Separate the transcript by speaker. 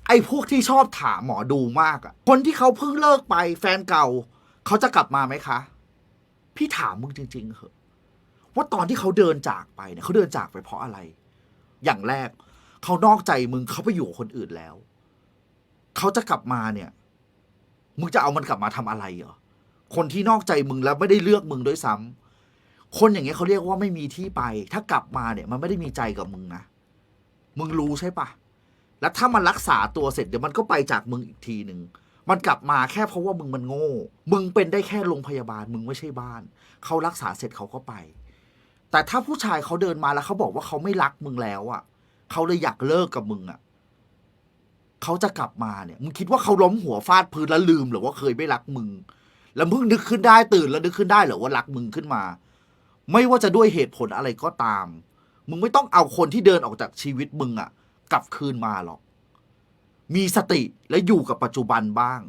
Speaker 1: ไอ้พวกที่ชอบถามหมอดูมากอะคนที่เขาเพิ่งเลิกไปแฟนเก่าเขาจะกลับมาไหมคะพี่ถามมึงจริงๆเหอะว่าตอนที่เขาเดินจากไปเนี่ยเขาเดินจากไปเพราะอะไรอย่างแรกเขานอกใจมึงเขาไปอยู่กับคนอื่นแล้วเขาจะกลับมาเนี่ยมึงจะเอามันกลับมาทำอะไรเหรอคนที่นอกใจมึงแล้วไม่ได้เลือกมึงด้วยซ้ำคนอย่างเงี้ยเขาเรียกว่าไม่มีที่ไปถ้ากลับมาเนี่ยมันไม่ได้มีใจกับมึงนะมึงรู้ใช่ปะแล้วถ้ามันรักษาตัวเสร็จเดี๋ยวมันก็ไปจากมึงอีกทีหนึ่งมันกลับมาแค่เพราะว่ามึงมันโง่มึงเป็นได้แค่โรงพยาบาลมึงไม่ใช่บ้านเขารักษาเสร็จเขาก็ไปแต่ถ้าผู้ชายเขาเดินมาแล้วเขาบอกว่าเขาไม่รักมึงแล้วอ่ะเขาเลยอยากเลิกกับมึงอ่ะเขาจะกลับมาเนี่ยมึงคิดว่าเขาล้มหัวฟาดพื้นแล้วลืมหรือว่าเคยไม่รักมึงแล้วเพิ่งนึกขึ้นได้ตื่นแล้วนึกขึ้นได้เหรอว่ารักมึงขึ้นมาไม่ว่าจะด้วยเหตุผลอะไรก็ตามมึงไม่ต้องเอาคนที่เดินออกจากชีวิตมึงอ่ะกลับคืนมาหรอกมีสติและอยู่กับปัจจุบันบ้าง